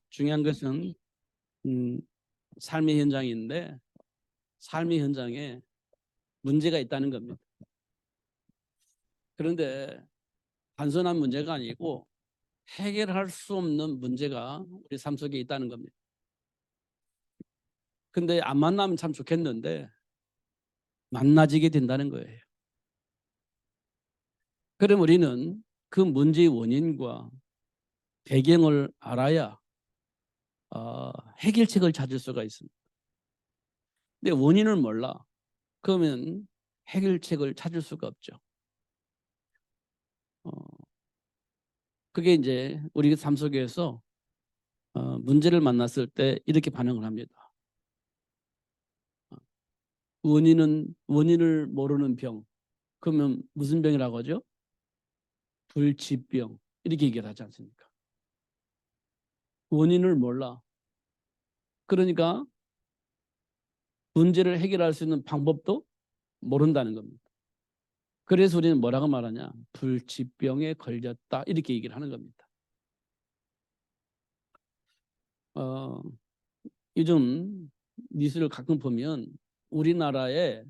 중요한 것은 음, 삶의 현장인데 삶의 현장에 문제가 있다는 겁니다. 그런데 단순한 문제가 아니고 해결할 수 없는 문제가 우리 삶 속에 있다는 겁니다. 근데 안 만나면 참 좋겠는데 만나지게 된다는 거예요. 그럼 우리는 그 문제의 원인과 배경을 알아야 해결책을 찾을 수가 있습니다. 근데 원인을 몰라. 그러면 해결책을 찾을 수가 없죠. 어, 그게 이제 우리 삶 속에서 문제를 만났을 때 이렇게 반응을 합니다. 원인을 모르는 병. 그러면 무슨 병이라고 하죠? 불치병. 이렇게 얘기를 하지 않습니까? 원인을 몰라. 그러니까 문제를 해결할 수 있는 방법도 모른다는 겁니다. 그래서 우리는 뭐라고 말하냐? 불치병에 걸렸다. 이렇게 얘기를 하는 겁니다. 요즘 뉴스를 가끔 보면 우리나라에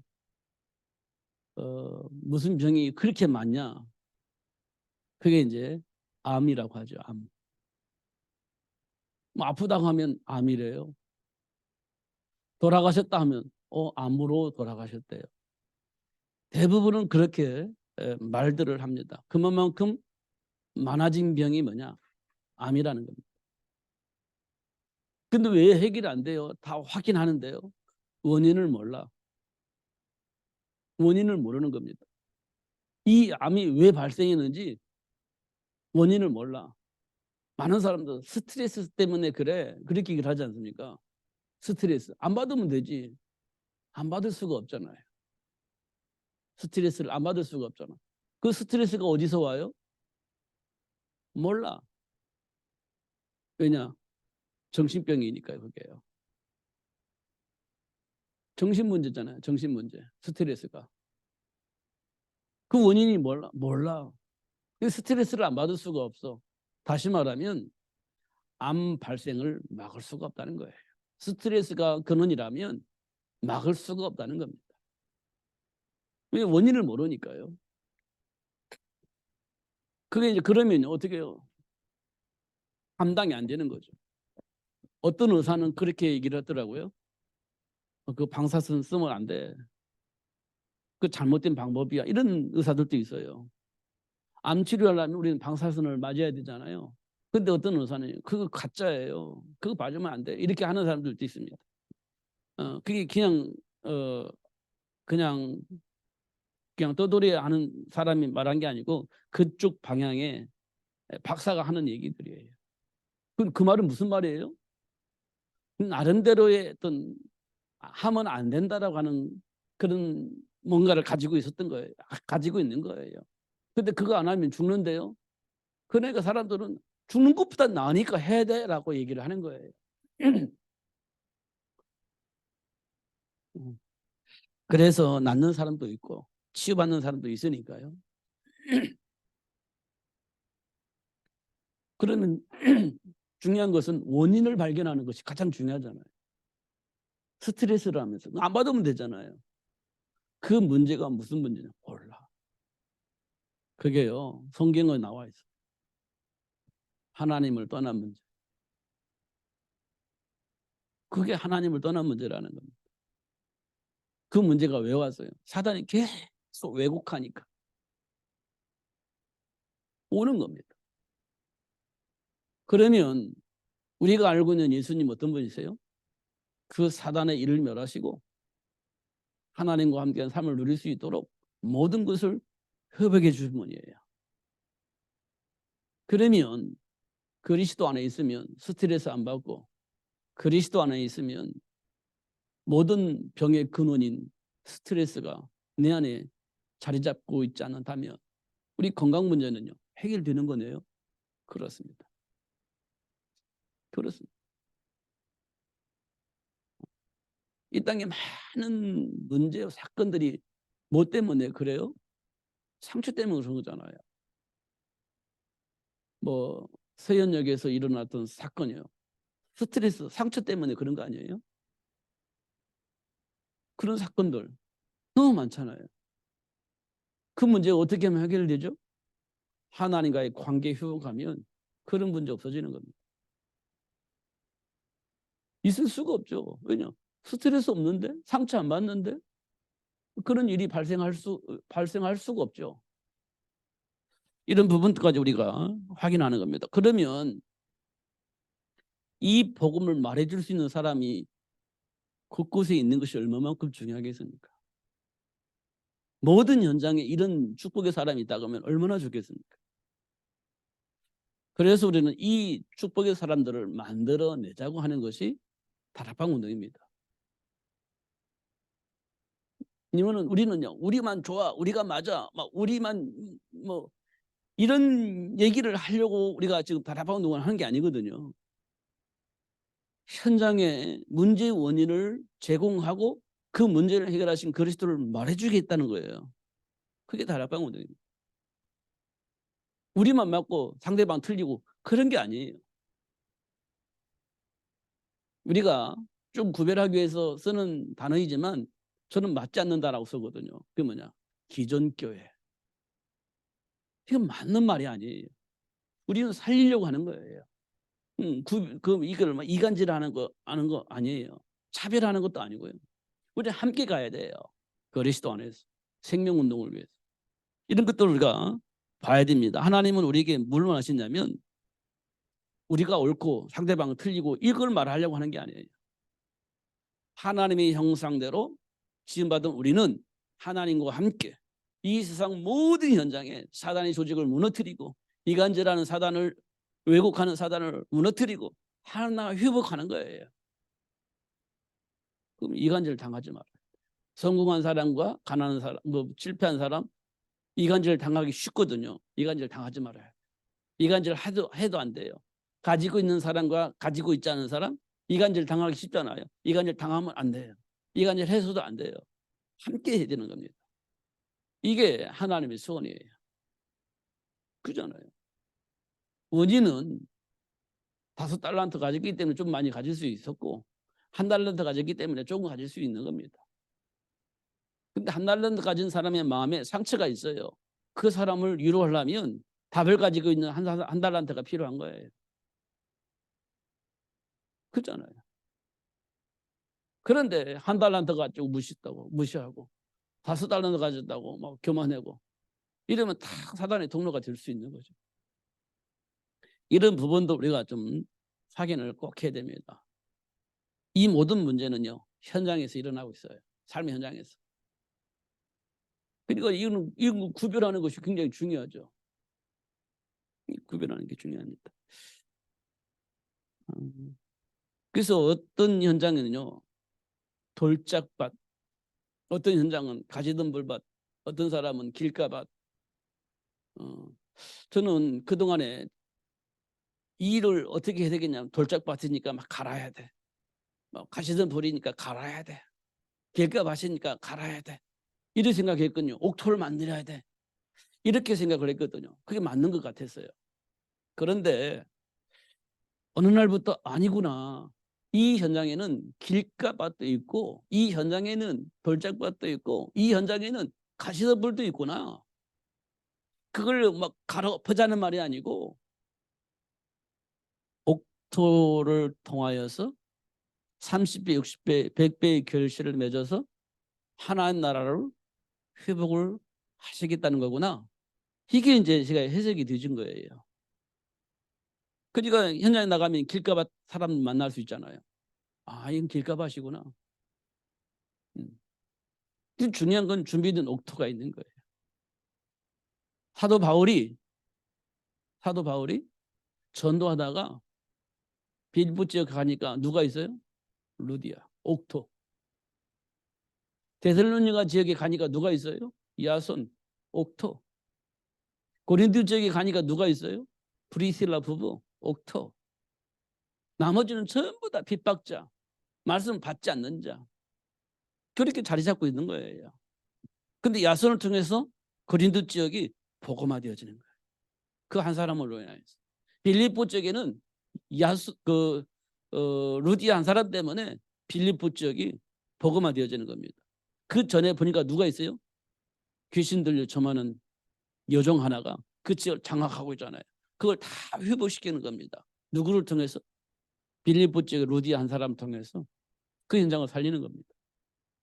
무슨 병이 그렇게 많냐? 그게 이제 암이라고 하죠. 암. 뭐 아프다고 하면 암이래요. 돌아가셨다 하면 암으로 돌아가셨대요. 대부분은 그렇게 말들을 합니다. 그만큼 많아진 병이 뭐냐? 암이라는 겁니다. 근데 왜 해결이 안 돼요? 다 확인하는데요. 원인을 몰라. 원인을 모르는 겁니다. 이 암이 왜 발생했는지 원인을 몰라. 많은 사람들 스트레스 때문에 그래. 그렇게 얘기를 하지 않습니까? 스트레스. 안 받으면 되지. 안 받을 수가 없잖아요. 스트레스를 안 받을 수가 없잖아. 그 스트레스가 어디서 와요? 몰라. 왜냐? 정신병이니까요, 그게요. 정신 문제잖아요. 정신 문제. 스트레스가. 그 원인이 몰라. 몰라. 스트레스를 안 받을 수가 없어. 다시 말하면 암 발생을 막을 수가 없다는 거예요. 스트레스가 근원이라면 막을 수가 없다는 겁니다. 왜 원인을 모르니까요. 그게 이제 그러면 어떻게 해요? 감당이 안 되는 거죠. 어떤 의사는 그렇게 얘기를 하더라고요. 그 방사선 쓰면 안 돼. 그 잘못된 방법이야. 이런 의사들도 있어요. 암 치료하려면 우리는 방사선을 맞아야 되잖아요. 근데 어떤 의사는 그거 가짜예요. 그거 맞으면 안 돼. 이렇게 하는 사람들도 있습니다. 그게 어, 그냥 그냥 떠돌이 하는 사람이 말한 게 아니고 그쪽 방향에 박사가 하는 얘기들이에요. 그 말은 무슨 말이에요? 나름대로의 어떤 하면 안 된다라고 하는 그런 뭔가를 가지고 있었던 거예요. 가지고 있는 거예요. 근데 그거 안 하면 죽는데요. 그러니까 사람들은 죽는 것보다 나으니까 해야 돼라고 얘기를 하는 거예요. 그래서 낫는 사람도 있고 치유받는 사람도 있으니까요. 그러면 중요한 것은 원인을 발견하는 것이 가장 중요하잖아요. 스트레스를 하면서 안 받으면 되잖아요. 그 문제가 무슨 문제냐 몰라. 그게요 성경에 나와 있어. 하나님을 떠난 문제. 그게 하나님을 떠난 문제라는 겁니다. 그 문제가 왜 왔어요? 사단이 계속 왜곡하니까 오는 겁니다. 그러면 우리가 알고 있는 예수님 어떤 분이세요? 그 사단의 일을 멸하시고 하나님과 함께한 삶을 누릴 수 있도록 모든 것을 협약해 주신 분이에요. 그러면 그리스도 안에 있으면 스트레스 안 받고 그리스도 안에 있으면 모든 병의 근원인 스트레스가 내 안에 자리 잡고 있지 않다면 우리 건강 문제는요 해결되는 거네요. 그렇습니다. 그렇습니다. 이 땅에 많은 문제 사건들이 뭐 때문에 그래요? 상처 때문에 그런 거잖아요. 뭐 서현역에서 일어났던 사건이에요. 스트레스, 상처 때문에 그런 거 아니에요? 그런 사건들 너무 많잖아요. 그 문제 어떻게 하면 해결되죠? 하나님과의 관계 회복하면 그런 문제 없어지는 겁니다. 있을 수가 없죠. 왜냐? 스트레스 없는데? 상처 안 받는데? 그런 일이 발생할 수가 없죠. 이런 부분까지 우리가 확인하는 겁니다. 그러면 이 복음을 말해줄 수 있는 사람이 곳곳에 있는 것이 얼마만큼 중요하겠습니까? 모든 현장에 이런 축복의 사람이 있다고 하면 얼마나 좋겠습니까? 그래서 우리는 이 축복의 사람들을 만들어내자고 하는 것이 다락방 운동입니다. 우리는요, 우리만 좋아, 우리가 맞아, 막 우리만 뭐 이런 얘기를 하려고 우리가 지금 다락방 운동을 하는 게 아니거든요. 현장에 문제의 원인을 제공하고 그 문제를 해결하신 그리스도를 말해주겠다는 거예요. 그게 다락방 운동입니다. 우리만 맞고 상대방 틀리고 그런 게 아니에요. 우리가 좀 구별하기 위해서 쓰는 단어이지만 저는 맞지 않는다라고 쓰거든요. 그게 뭐냐? 기존교회. 이건 맞는 말이 아니에요. 우리는 살리려고 하는 거예요. 이걸 이간질하는 거 아는 거 아니에요. 차별하는 것도 아니고요. 우리 함께 가야 돼요. 그리스도 안에서 생명운동을 위해서. 이런 것들을 우리가 봐야 됩니다. 하나님은 우리에게 뭘 원하시냐면 우리가 옳고 상대방은 틀리고 이걸 말하려고 하는 게 아니에요. 하나님의 형상대로 지음받은 우리는 하나님과 함께 이 세상 모든 현장에 사단의 조직을 무너뜨리고 이간질하는 사단을 왜곡하는 사단을 무너뜨리고 하나 회복하는 거예요. 그럼 이간질 당하지 말아요. 성공한 사람과 가난한 사람, 실패한 사람 이간질 당하기 쉽거든요. 이간질 당하지 말아요. 이간질 해도 안 돼요. 가지고 있는 사람과 가지고 있지 않은 사람 이간질 당하기 쉽잖아요. 이간질 당하면 안 돼요. 이간질 해서도 안 돼요. 함께 해야 되는 겁니다. 이게 하나님의 소원이에요. 그잖아요. 원인은 5달란트 가졌기 때문에 좀 많이 가질 수 있었고 1달란트 가졌기 때문에 조금 가질 수 있는 겁니다. 근데 1달란트 가진 사람의 마음에 상처가 있어요. 그 사람을 위로하려면 답을 가지고 있는 한 달란트가 필요한 거예요. 그렇잖아요. 그런데 1달란트 가지고 무시하고 5달란트 가졌다고 막 교만하고 이러면 다 사단의 동료가 될 수 있는 거죠. 이런 부분도 우리가 좀 확인을 꼭 해야 됩니다. 이 모든 문제는요 현장에서 일어나고 있어요. 삶의 현장에서. 그러니까 이건 구별하는 것이 굉장히 중요하죠. 구별하는 게 중요합니다. 그래서 어떤 현장에는요 돌짝밭, 어떤 현장은 가지던불밭, 어떤 사람은 길가밭. 저는 그동안에 이 일을 어떻게 해야 되겠냐면 돌짝밭이니까 막 갈아야 돼. 가시던불이니까 갈아야 돼. 길가밭이니까 갈아야 돼. 이렇게 생각했거든요. 옥토를 만들어야 돼. 이렇게 생각을 했거든요. 그게 맞는 것 같았어요. 그런데 어느 날부터 아니구나. 이 현장에는 길가밭도 있고 이 현장에는 돌짝밭도 있고 이 현장에는 가시덤불도 있구나. 그걸 막 갈아엎자는 말이 아니고 옥토를 통하여서 30배, 60배, 100배의 결실을 맺어서 하나의 나라를 회복을 하시겠다는 거구나. 이게 이제 제가 해석이 되진 거예요. 그러니까 현장에 나가면 길가밭 사람 만날 수 있잖아요. 아, 이건 길가밭이구나. 중요한 건 준비된 옥토가 있는 거예요. 사도 바울이 전도하다가 빌립보 지역 가니까 누가 있어요? 루디아, 옥토. 데살로니가 지역에 가니까 누가 있어요? 야손, 옥토. 고린도 지역에 가니까 누가 있어요? 브리실라 부부, 옥토. 나머지는 전부 다 핍박자, 말씀 받지 않는 자. 그렇게 자리 잡고 있는 거예요. 근데 야손을 통해서 고린도 지역이 복음화되어지는 거예요. 그 한 사람으로 인해서. 빌립보 쪽에는 루디 한 사람 때문에 빌립보 지역이 복음화되어지는 겁니다. 그 전에 보니까 누가 있어요? 귀신 들려 점하는 여종 하나가 그 지역을 장악하고 있잖아요. 그걸 다 회복시키는 겁니다. 누구를 통해서? 빌립보 지역의 루디 한 사람 통해서 그 현장을 살리는 겁니다.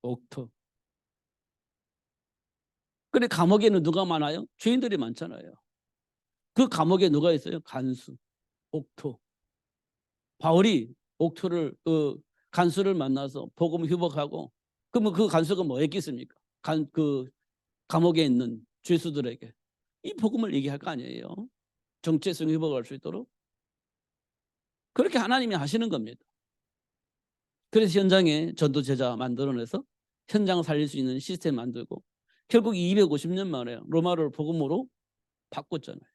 옥토. 그래 감옥에는 누가 많아요? 죄인들이 많잖아요. 그 감옥에 누가 있어요? 간수, 옥토. 바울이 옥토를 간수를 만나서 복음 회복하고 그러면 그 간수가 뭐 했겠습니까? 그 감옥에 있는 죄수들에게 이 복음을 얘기할 거 아니에요. 정체성 회복할 수 있도록 그렇게 하나님이 하시는 겁니다. 그래서 현장에 전도 제자 만들어내서 현장 살릴 수 있는 시스템 만들고 결국 250년 만에 로마를 복음으로 바꿨잖아요.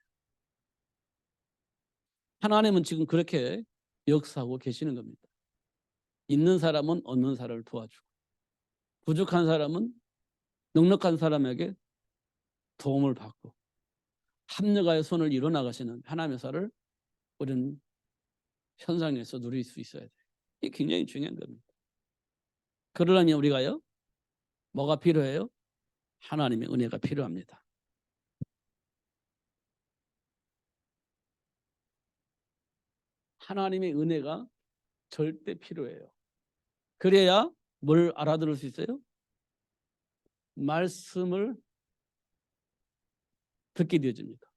하나님은 지금 그렇게 역사하고 계시는 겁니다. 있는 사람은 없는 사람을 도와주고 부족한 사람은 넉넉한 사람에게 도움을 받고 합력하여 손을 이뤄 나가시는 하나님의 역사를 우리는 현장에서 누릴 수 있어야 돼요. 이게 굉장히 중요한 겁니다. 그러려면 우리가요 뭐가 필요해요? 하나님의 은혜가 필요합니다. 하나님의 은혜가 절대 필요해요. 그래야 뭘 알아들을 수 있어요? 말씀을 듣게 되어집니다.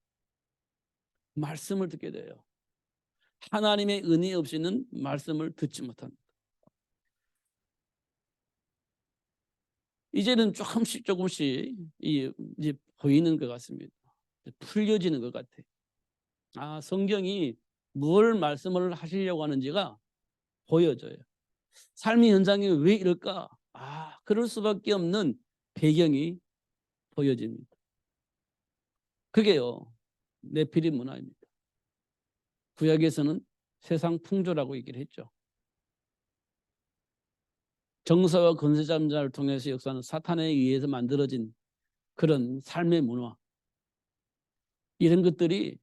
말씀을 듣게 돼요. 하나님의 은혜 없이는 말씀을 듣지 못합니다. 이제는 조금씩 이제 보이는 것 같습니다. 풀려지는 것 같아요. 아, 성경이 뭘 말씀을 하시려고 하는지가 보여져요. 삶의 현장이 왜 이럴까? 아, 그럴 수밖에 없는 배경이 보여집니다. 그게요, 네피림 문화입니다. 구약에서는 세상 풍조라고 얘기를 했죠. 정사와 권세잠자를 통해서 역사하는 사탄에 의해서 만들어진 그런 삶의 문화, 이런 것들이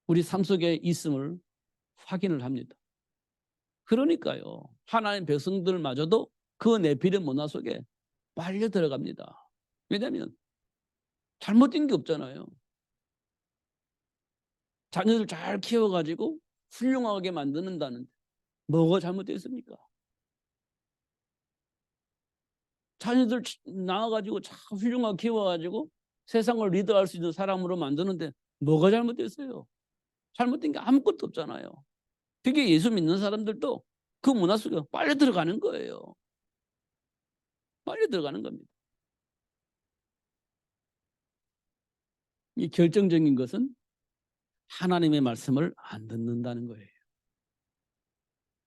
우리 삶 속에 있음을 확인을 합니다. 그러니까요, 하나님 백성들마저도 그 네피림 문화 속에 빨려 들어갑니다. 왜냐하면 잘못된 게 없잖아요. 자녀들 잘 키워가지고 훌륭하게 만드는다는데 뭐가 잘못됐습니까? 자녀들 낳아가지고 참 훌륭하게 키워가지고 세상을 리드할 수 있는 사람으로 만드는데 뭐가 잘못됐어요? 잘못된 게 아무것도 없잖아요. 그게 예수 믿는 사람들도 그 문화 속에 빨려 들어가는 거예요. 빨려 들어가는 겁니다. 이 결정적인 것은 하나님의 말씀을 안 듣는다는 거예요.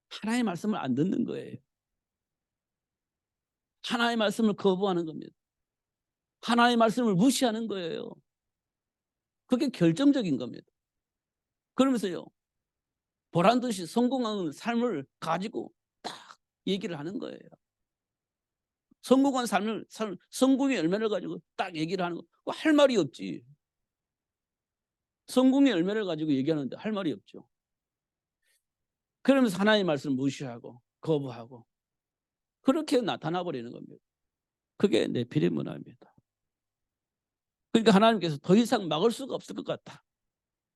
하나님의 말씀을 안 듣는 거예요. 하나님의 말씀을 거부하는 겁니다. 하나님의 말씀을 무시하는 거예요. 그게 결정적인 겁니다. 그러면서요, 보란 듯이 성공한 삶을 가지고 딱 얘기를 하는 거예요. 성공한 성공의 열매를 가지고 딱 얘기를 하는 거. 할 말이 없지. 성공의 열매를 가지고 얘기하는데 할 말이 없죠. 그러면서 하나님의 말씀을 무시하고 거부하고 그렇게 나타나 버리는 겁니다. 그게 네피림 문화입니다. 그러니까 하나님께서 더 이상 막을 수가 없을 것 같다.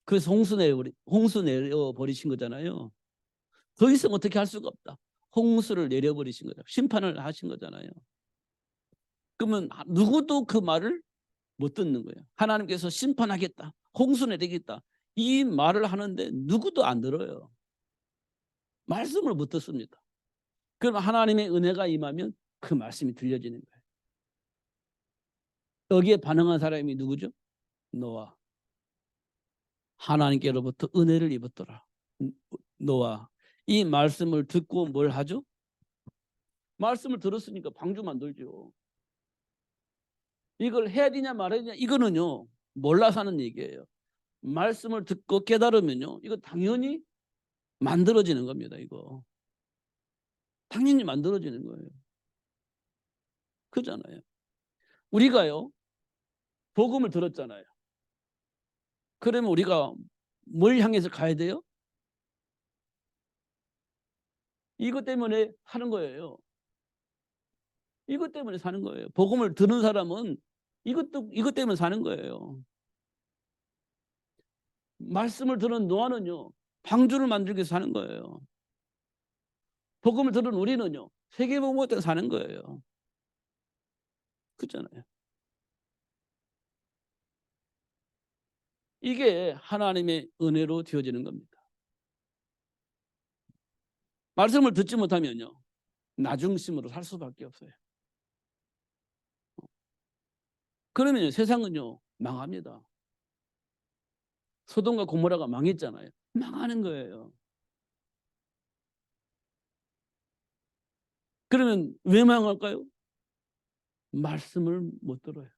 그래서 홍수 내려 버리신 거잖아요. 더 이상 어떻게 할 수가 없다. 홍수를 내려버리신 거죠. 심판을 하신 거잖아요. 그러면 누구도 그 말을 못 듣는 거예요. 하나님께서 심판하겠다, 홍수 내리겠다, 이 말을 하는데 누구도 안 들어요. 말씀을 못 듣습니다. 그럼 하나님의 은혜가 임하면 그 말씀이 들려지는 거예요. 여기에 반응한 사람이 누구죠? 노아. 하나님께로부터 은혜를 입었더라. 노아. 이 말씀을 듣고 뭘 하죠? 말씀을 들었으니까 방주 만들죠. 이걸 해야 되냐 말아야 되냐, 이거는요 몰라서 하는 얘기예요. 말씀을 듣고 깨달으면요 이거 당연히 만들어지는 겁니다. 이거 당연히 만들어지는 거예요. 그잖아요. 우리가요 복음을 들었잖아요. 그러면 우리가 뭘 향해서 가야 돼요? 이것 때문에 사는 거예요. 이것 때문에 사는 거예요. 복음을 듣는 사람은 이것 때문에 사는 거예요. 말씀을 들은 노아는요, 방주를 만들기 위해서 사는 거예요. 복음을 들은 우리는요, 세계복음을 때문에 사는 거예요. 그렇잖아요. 이게 하나님의 은혜로 되어지는 겁니다. 말씀을 듣지 못하면요, 나중심으로 살 수밖에 없어요. 그러면 세상은요, 망합니다. 소돔과 고모라가 망했잖아요. 망하는 거예요. 그러면 왜 망할까요? 말씀을 못 들어요.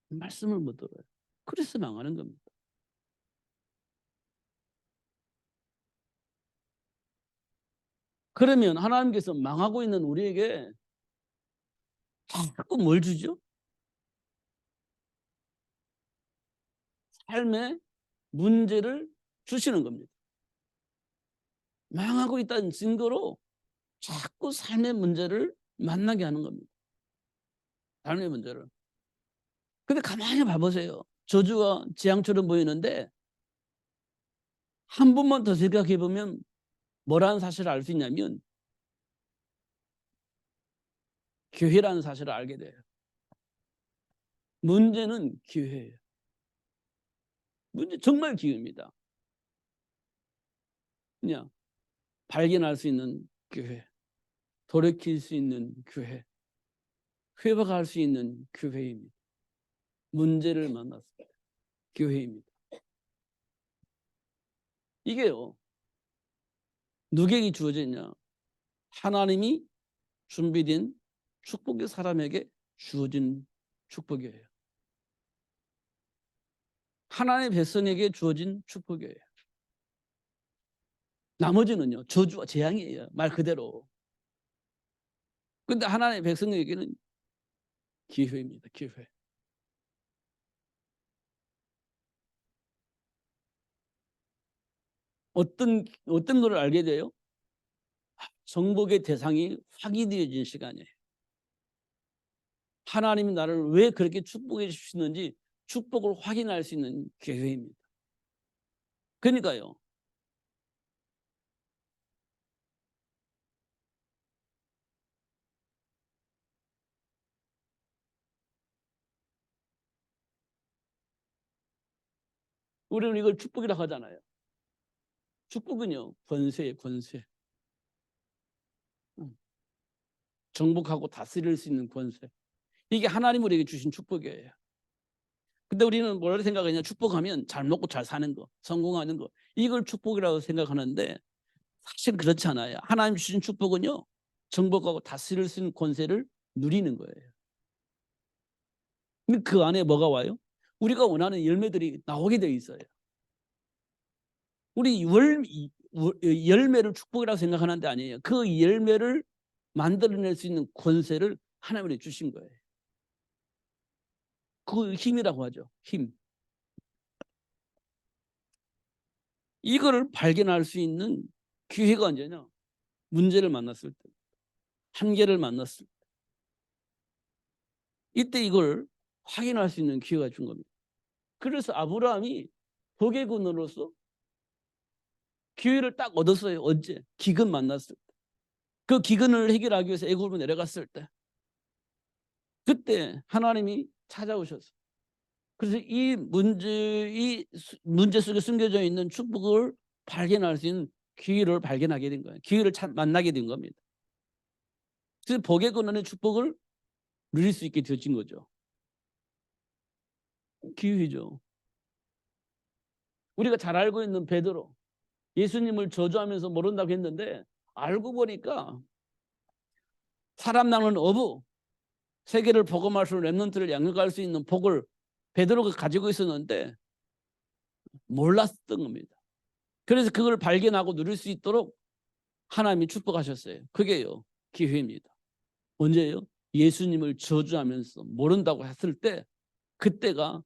말씀을 못 들어요. 그래서 망하는 겁니다. 그러면 하나님께서 망하고 있는 우리에게 자꾸 뭘 주죠? 삶의 문제를 주시는 겁니다. 망하고 있다는 증거로 자꾸 삶의 문제를 만나게 하는 겁니다. 삶의 문제를. 근데 가만히 봐보세요. 저주와 재앙처럼 보이는데 한 번만 더 생각해 보면 뭐라는 사실을 알 수 있냐면 교회라는 사실을 알게 돼요. 문제는 기회예요. 문제 정말 기회입니다. 그냥 발견할 수 있는 교회, 돌이킬 수 있는 교회, 회복할 수 있는 교회입니다. 문제를 만났습니다. 교회입니다. 이게요, 누구에게 주어져 있냐? 하나님이 준비된 축복의 사람에게 주어진 축복이에요. 하나님의 백성에게 주어진 축복이에요. 나머지는요, 저주와 재앙이에요. 말 그대로. 근데 하나님의 백성에게는 기회입니다. 기회. 어떤 걸 알게 돼요? 정복의 대상이 확인되어진 시간이에요. 하나님이 나를 왜 그렇게 축복해 주시는지 축복을 확인할 수 있는 기회입니다. 그러니까요, 우리는 이걸 축복이라고 하잖아요. 축복은요, 권세예요, 권세. 정복하고 다스릴 수 있는 권세. 이게 하나님 우리에게 주신 축복이에요. 근데 우리는 뭘 생각하냐? 축복하면 잘 먹고 잘 사는 거, 성공하는 거, 이걸 축복이라고 생각하는데 사실 그렇지 않아요. 하나님 주신 축복은요, 정복하고 다스릴 수 있는 권세를 누리는 거예요. 근데 그 안에 뭐가 와요? 우리가 원하는 열매들이 나오게 돼 있어요. 우리 열매를 축복이라고 생각하는 데 아니에요. 그 열매를 만들어낼 수 있는 권세를 하나님이 주신 거예요. 그 힘이라고 하죠. 힘. 이거를 발견할 수 있는 기회가 언제냐? 문제를 만났을 때, 한계를 만났을 때, 이때 이걸 확인할 수 있는 기회가 준 겁니다. 그래서 아브라함이 도개군으로서 기회를 딱 얻었어요. 언제? 기근 만났을 때. 그 기근을 해결하기 위해서 애굽으로 내려갔을 때, 그때 하나님이 찾아오셨어요. 그래서 이 문제 속에 숨겨져 있는 축복을 발견할 수 있는 기회를 발견하게 된 거예요. 기회를 만나게 된 겁니다. 그래서 복의 근원의 축복을 누릴 수 있게 되어진 거죠. 기회죠. 우리가 잘 알고 있는 베드로, 예수님을 저주하면서 모른다고 했는데 알고 보니까 사람 낳는 어부, 세계를 복음할 수 있는 렘넌트를 양육할 수 있는 복을 베드로가 가지고 있었는데 몰랐던 겁니다. 그래서 그걸 발견하고 누릴 수 있도록 하나님이 축복하셨어요. 그게요, 기회입니다. 언제예요? 예수님을 저주하면서 모른다고 했을 때, 그때가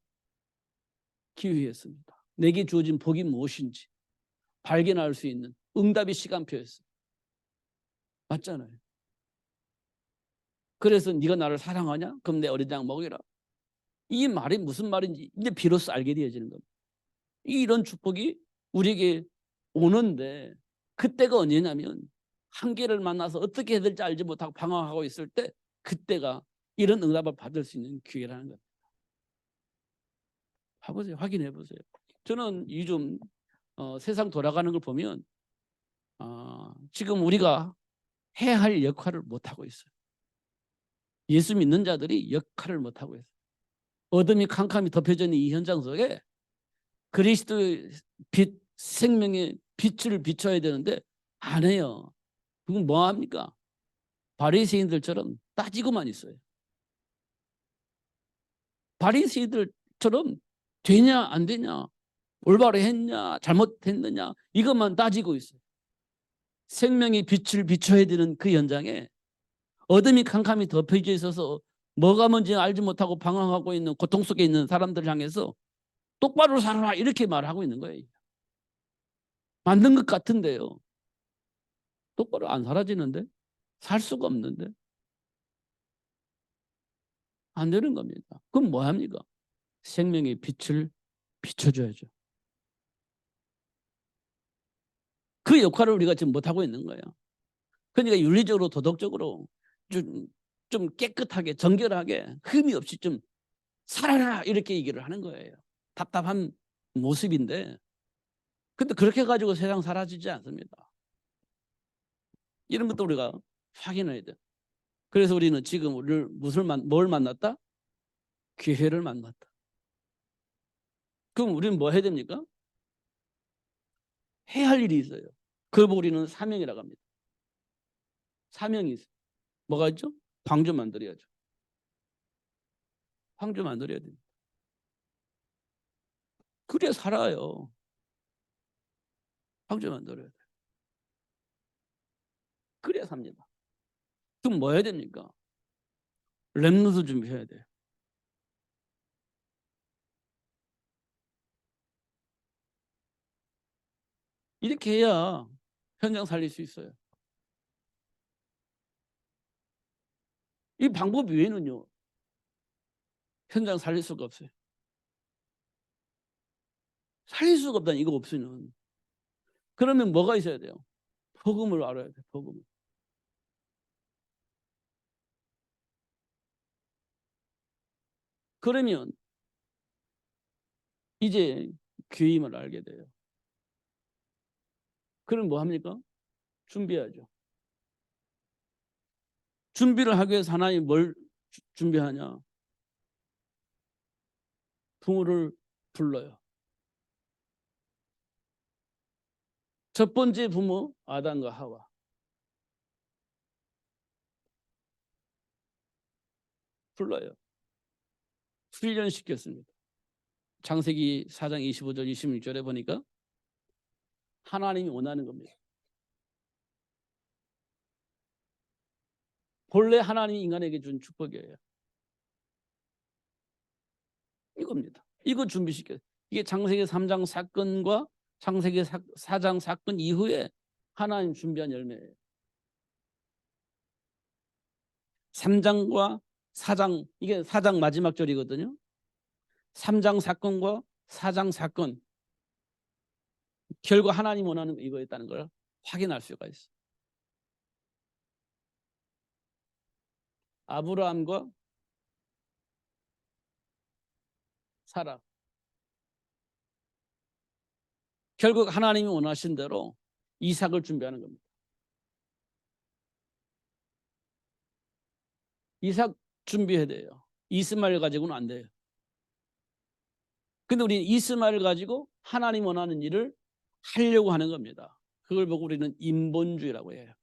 기회였습니다. 내게 주어진 복이 무엇인지 발견할 수 있는 응답의 시간표였어요. 맞잖아요. 그래서 네가 나를 사랑하냐? 그럼 내 어린 양 먹이라. 이 말이 무슨 말인지 이제 비로소 알게 되어지는 겁니다. 이런 축복이 우리에게 오는데 그때가 언제냐면 한계를 만나서 어떻게 해야 될지 알지 못하고 방황하고 있을 때 그때가 이런 응답을 받을 수 있는 기회라는 겁니다. 봐보세요. 확인해 보세요. 저는 요즘 세상 돌아가는 걸 보면 지금 우리가 해야 할 역할을 못하고 있어요. 예수 믿는 자들이 역할을 못하고 있어요. 어둠이 캄캄이 덮여져 있는 이 현장 속에 그리스도의 빛, 생명의 빛을 비춰야 되는데 안 해요. 그건 뭐합니까? 바리새인들처럼 따지고만 있어요. 바리새인들처럼 되냐 안 되냐, 올바로 했냐 잘못했느냐 이것만 따지고 있어요. 생명의 빛을 비춰야 되는 그 현장에 어둠이 캄캄이 덮여져 있어서 뭐가 뭔지 알지 못하고 방황하고 있는 고통 속에 있는 사람들을 향해서 똑바로 살아라 이렇게 말하고 있는 거예요. 만든 것 같은데요. 똑바로 안 사라지는데? 살 수가 없는데? 안 되는 겁니다. 그럼 뭐 합니까? 생명의 빛을 비춰줘야죠. 그 역할을 우리가 지금 못하고 있는 거예요. 그러니까 윤리적으로 도덕적으로 좀 깨끗하게 정결하게 흠이 없이 좀 살아라 이렇게 얘기를 하는 거예요. 답답한 모습인데 근데 그렇게 가지고 세상 사라지지 않습니다. 이런 것도 우리가 확인해야 돼요. 그래서 우리는 지금 우리를 뭘 만났다? 기회를 만났다. 그럼 우리는 뭐 해야 됩니까? 해야 할 일이 있어요. 그걸 보고 우리는 사명이라고 합니다. 사명이 있어요. 뭐가 있죠? 방주 만들어야죠. 방주 만들어야 됩니다. 그래 살아요. 방주 만들어야 돼요. 그래야 삽니다. 그럼 뭐 해야 됩니까? 렘넌트 준비해야 돼요. 이렇게 해야 현장 살릴 수 있어요. 이 방법 외에는요. 현장 살릴 수가 없어요. 살릴 수가 없다니 이거 없으면. 그러면 뭐가 있어야 돼요? 복음을 알아야 돼요. 복음을. 그러면 이제 귀임을 알게 돼요. 그럼 뭐 합니까? 준비하죠. 준비를 하기 위해서 하나님 뭘 준비하냐? 부모를 불러요. 첫 번째 부모 아담과 하와. 불러요. 훈련시켰습니다. 창세기 4장 25절 26절에 보니까 하나님이 원하는 겁니다. 본래 하나님이 인간에게 준 축복이에요. 이겁니다. 이거 준비시켜요. 이게 창세기 3장 사건과 창세기 4장 사건 이후에 하나님 준비한 열매예요. 3장과 4장, 이게 4장 마지막 절이거든요. 3장 사건과 4장 사건 결과 하나님 원하는 이거였다는 걸 확인할 수가 있어요. 아브라함과 사라. 결국 하나님이 원하신 대로 이삭을 준비하는 겁니다. 이삭 준비해야 돼요. 이스마엘 가지고는 안 돼요. 근데 우리는 이스마엘 가지고 하나님 원하는 일을 하려고 하는 겁니다. 그걸 보고 우리는 인본주의라고 해요.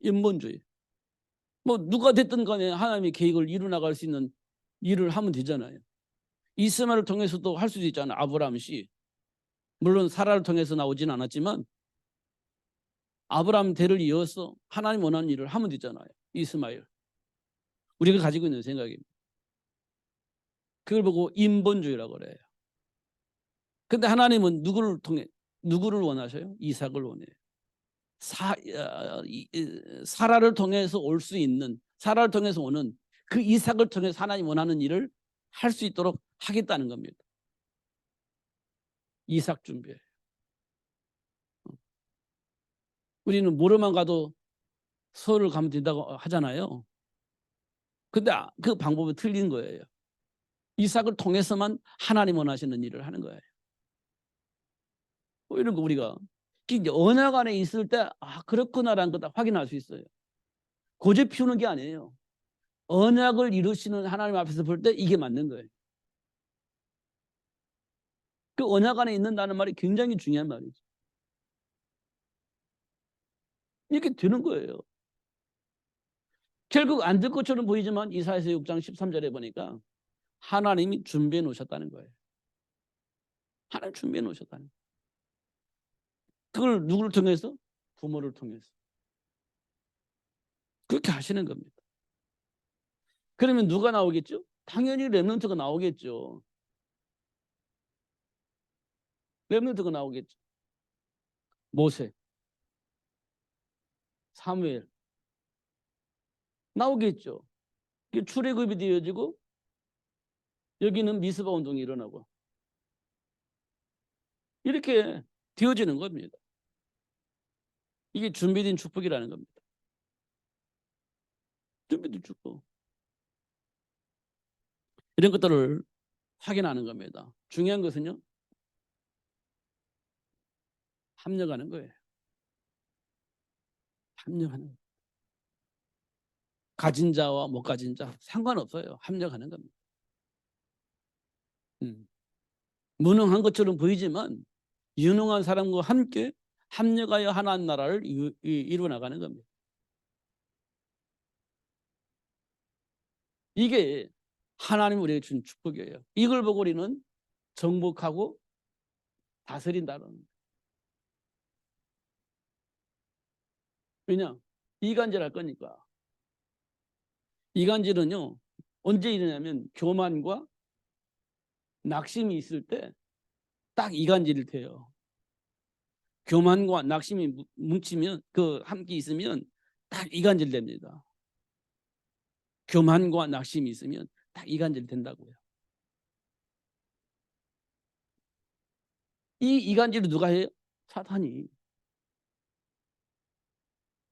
인본주의. 뭐 누가 됐든 간에 하나님의 계획을 이루어나갈 수 있는 일을 하면 되잖아요. 이스마엘을 통해서도 할 수도 있잖아요. 아브라함 씨. 물론 사라를 통해서 나오진 않았지만 아브라함 대를 이어서 하나님 원하는 일을 하면 되잖아요. 이스마엘. 우리가 가지고 있는 생각입니다. 그걸 보고 인본주의라고 그래요. 근데 하나님은 누구를 원하셔요? 이삭을 원해요. 사라를 통해서 올 수 있는, 사라를 통해서 오는 그 이삭을 통해서 하나님 원하는 일을 할 수 있도록 하겠다는 겁니다. 이삭 준비해. 우리는 모르만 가도 서울을 가면 된다고 하잖아요. 근데 그 방법이 틀린 거예요. 이삭을 통해서만 하나님 원하시는 일을 하는 거예요. 이런 거 우리가 이제 언약 안에 있을 때 그렇구나라는 걸 확인할 수 있어요. 고집 피우는 게 아니에요. 언약을 이루시는 하나님 앞에서 볼 때 이게 맞는 거예요. 그 언약 안에 있는다는 말이 굉장히 중요한 말이죠. 이렇게 되는 거예요. 결국 안 될 것처럼 보이지만 이사야서 6장 13절에 보니까 하나님이 준비해 놓으셨다는 거예요. 하나님 준비해 놓으셨다는 거예요. 그걸 누구를 통해서? 부모를 통해서. 그렇게 하시는 겁니다. 그러면 누가 나오겠죠? 당연히 렘넌트가 나오겠죠. 렘넌트가 나오겠죠. 모세, 사무엘 나오겠죠. 출애굽이 되어지고 여기는 미스바 운동이 일어나고 이렇게 되어지는 겁니다. 이게 준비된 축복이라는 겁니다. 준비된 축복. 이런 것들을 확인하는 겁니다. 중요한 것은요. 합력하는 거예요. 합력하는 거예요. 가진 자와 못 가진 자 상관없어요. 합력하는 겁니다. 무능한 것처럼 보이지만 유능한 사람과 함께 합력하여 하나님 나라를 이루어 나가는 겁니다. 이게 하나님 우리에게 준 축복이에요. 이걸 보고 우리는 정복하고 다스린다는. 왜냐? 이간질 할 거니까. 이간질은요. 언제 일어나면 교만과 낙심이 있을 때 딱 이간질이 돼요. 교만과 낙심이 뭉치면 함께 있으면 딱 이간질 됩니다. 교만과 낙심이 있으면 딱 이간질 된다고요. 이 이간질을 누가 해요? 사탄이.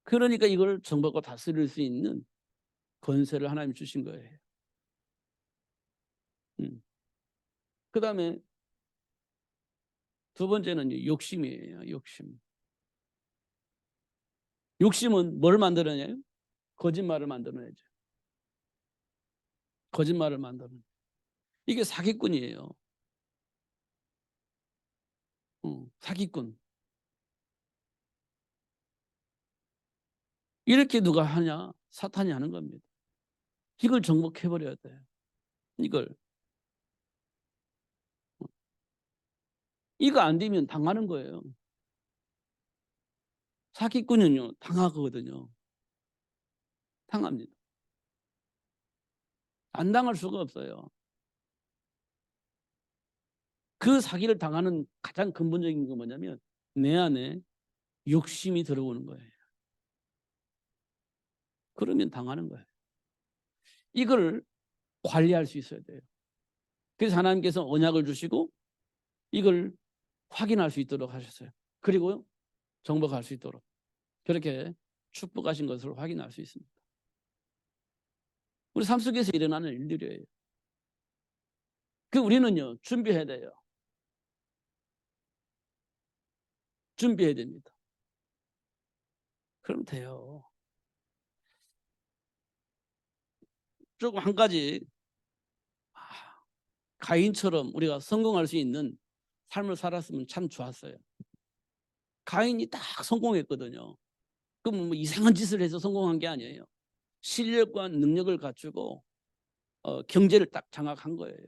그러니까 이걸 정복하고 다스릴 수 있는 권세를 하나님이 주신 거예요. 그 다음에 두 번째는 욕심이에요. 욕심. 욕심은 뭘 만들어내요? 거짓말을 만들어내죠. 거짓말을 만드는. 이게 사기꾼이에요. 사기꾼. 이렇게 누가 하냐? 사탄이 하는 겁니다. 이걸 정복해버려야 돼요. 이거 안 되면 당하는 거예요. 사기꾼은요, 당하거든요. 당합니다. 안 당할 수가 없어요. 그 사기를 당하는 가장 근본적인 건 뭐냐면 내 안에 욕심이 들어오는 거예요. 그러면 당하는 거예요. 이걸 관리할 수 있어야 돼요. 그래서 하나님께서 언약을 주시고 이걸 확인할 수 있도록 하셨어요. 그리고 정복할 수 있도록 그렇게 축복하신 것을 확인할 수 있습니다. 우리 삶 속에서 일어나는 일들이에요. 우리는요 준비해야 돼요. 준비해야 됩니다. 그럼 돼요. 조금 한 가지 가인처럼 우리가 성공할 수 있는 삶을 살았으면 참 좋았어요. 가인이 딱 성공했거든요. 그럼 뭐 이상한 짓을 해서 성공한 게 아니에요. 실력과 능력을 갖추고 경제를 딱 장악한 거예요.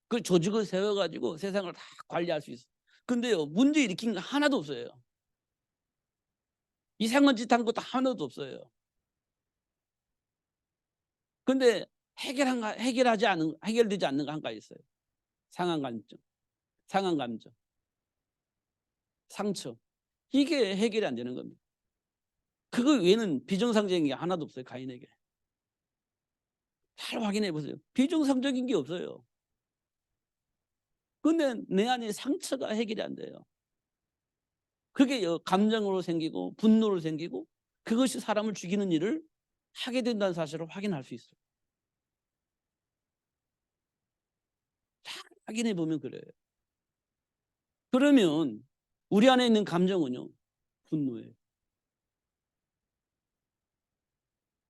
그 조직을 세워가지고 세상을 다 관리할 수 있어요. 근데요 문제 일으킨 거 하나도 없어요. 이상한 짓 한 것도 하나도 없어요. 근데 해결되지 않는 거 한 가지 있어요. 상한 관점. 상한 감정, 상처. 이게 해결이 안 되는 겁니다. 그거 외에는 비정상적인 게 하나도 없어요. 가인에게. 잘 확인해 보세요. 비정상적인 게 없어요. 근데 내 안에 상처가 해결이 안 돼요. 그게 감정으로 생기고 분노로 생기고 그것이 사람을 죽이는 일을 하게 된다는 사실을 확인할 수 있어요. 잘 확인해 보면 그래요. 그러면 우리 안에 있는 감정은요, 분노예요.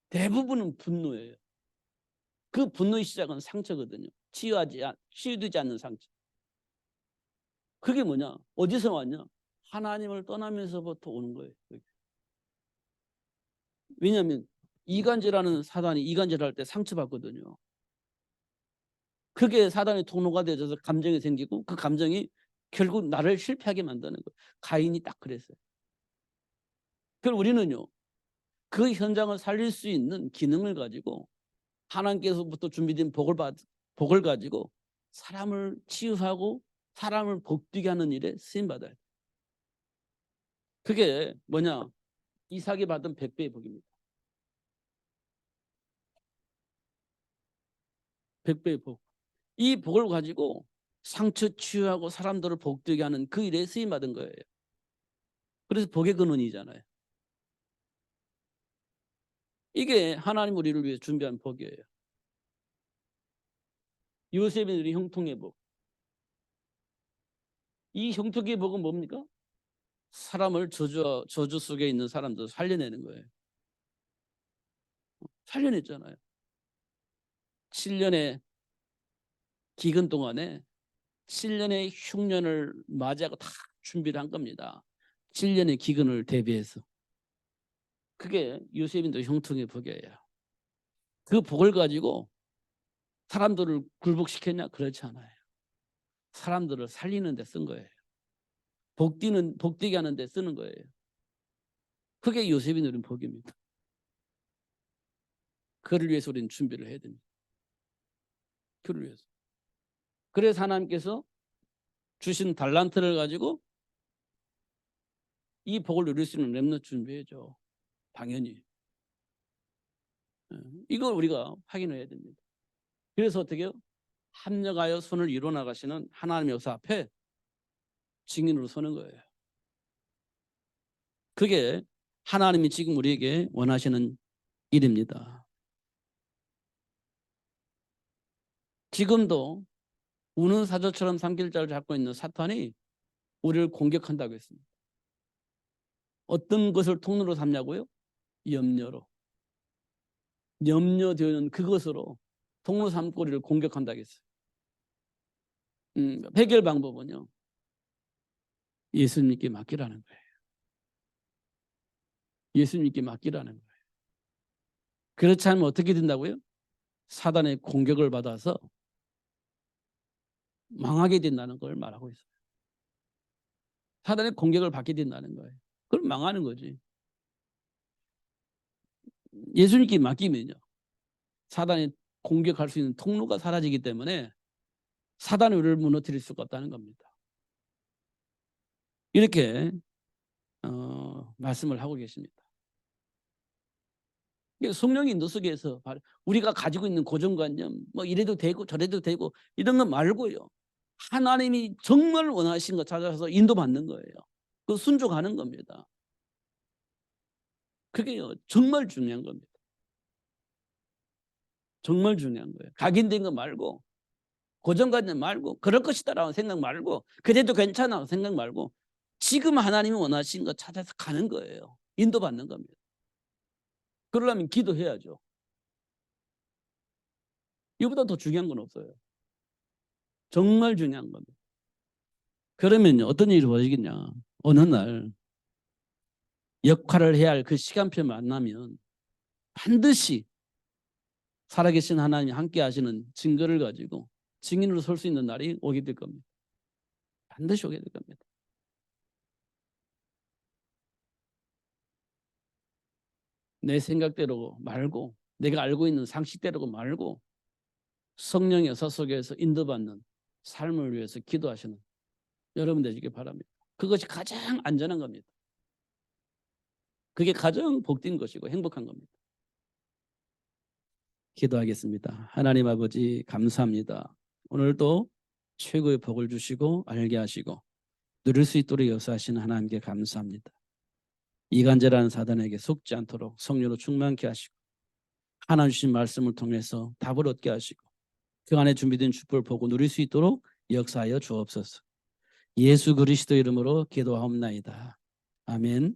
대부분은 분노예요. 그 분노의 시작은 상처거든요. 치유되지 않는 상처. 그게 뭐냐? 어디서 왔냐? 하나님을 떠나면서부터 오는 거예요. 왜냐하면 이간질하는 사단이 이간질할 때 상처받거든요. 그게 사단의 통로가 되어서 감정이 생기고 그 감정이 결국 나를 실패하게 만드는 거예요. 가인이 딱 그랬어요. 그럼 우리는요, 그 현장을 살릴 수 있는 기능을 가지고 하나님께서부터 준비된 복을 가지고 사람을 치유하고 사람을 복되게 하는 일에 쓰임받아야 돼요. 그게 뭐냐? 이삭이 받은 100배의 복입니다. 100배의 복. 이 복을 가지고 상처 치유하고 사람들을 복되게 하는 그 일에 쓰임받은 거예요. 그래서 복의 근원이잖아요. 이게 하나님 우리를 위해 준비한 복이에요. 요셉이 누린 형통의 복. 이 형통의 복은 뭡니까? 사람을 저주 속에 있는 사람들 살려내는 거예요. 살려냈잖아요. 7년의 기근 동안에 7년의 흉년을 맞이하고 다 준비를 한 겁니다. 7년의 기근을 대비해서. 그게 요셉인도 형통의 복이에요. 그 복을 가지고 사람들을 굴복시켰냐? 그렇지 않아요. 사람들을 살리는 데 쓴 거예요. 복되게 하는 데 쓰는 거예요. 그게 요셉이 누린 복입니다. 그를 위해서 우리는 준비를 해야 됩니다. 그를 위해서. 그래서 하나님께서 주신 달란트를 가지고 이 복을 누릴 수 있는 렘넌트 준비해줘. 당연히. 이걸 우리가 확인해야 됩니다. 그래서 어떻게 해요? 합력하여 손을 이루어 나가시는 하나님의 역사 앞에 증인으로 서는 거예요. 그게 하나님이 지금 우리에게 원하시는 일입니다. 지금도 우는 사자처럼 삼킬 자를 잡고 있는 사탄이 우리를 공격한다고 했습니다. 어떤 것을 통로로 삼냐고요? 염려로. 염려되는 그것으로 통로 삼고 우리를 공격한다고 했어요. 해결 방법은요, 예수님께 맡기라는 거예요. 예수님께 맡기라는 거예요. 그렇지 않으면 어떻게 된다고요? 사단의 공격을 받아서 망하게 된다는 걸 말하고 있어요. 사단의 공격을 받게 된다는 거예요. 그럼 망하는 거지. 예수님께 맡기면요, 사단이 공격할 수 있는 통로가 사라지기 때문에 사단이 우리를 무너뜨릴 수가 없다는 겁니다. 이렇게 말씀을 하고 계십니다. 성령이 너 속에서 우리가 가지고 있는 고정관념, 뭐 이래도 되고 저래도 되고 이런 거 말고요, 하나님이 정말 원하신 거 찾아서 인도받는 거예요. 그 순종하는 겁니다. 그게요, 정말 중요한 겁니다. 정말 중요한 거예요. 각인된 거 말고, 고정관념 말고, 그럴 것이다라는 생각 말고, 그래도 괜찮아 생각 말고, 지금 하나님이 원하신 거 찾아서 가는 거예요. 인도받는 겁니다. 그러려면 기도해야죠. 이보다 더 중요한 건 없어요. 정말 중요한 겁니다. 그러면 어떤 일이 벌어지겠냐? 어느 날 역할을 해야 할 그 시간표 만나면 반드시 살아계신 하나님이 함께 하시는 증거를 가지고 증인으로 설 수 있는 날이 오게 될 겁니다. 반드시 오게 될 겁니다. 내 생각대로 말고, 내가 알고 있는 상식대로 말고, 성령의 역사 속에서 인도받는 삶을 위해서 기도하시는 여러분 되시길 바랍니다. 그것이 가장 안전한 겁니다. 그게 가장 복된 것이고 행복한 겁니다. 기도하겠습니다. 하나님 아버지 감사합니다. 오늘도 최고의 복을 주시고 알게 하시고 누릴 수 있도록 역사하시는 하나님께 감사합니다. 이간질하는 사단에게 속지 않도록 성령으로 충만케 하시고 하나님 주신 말씀을 통해서 답을 얻게 하시고 그 안에 준비된 축복을 보고 누릴 수 있도록 역사하여 주옵소서. 예수 그리스도 이름으로 기도하옵나이다. 아멘.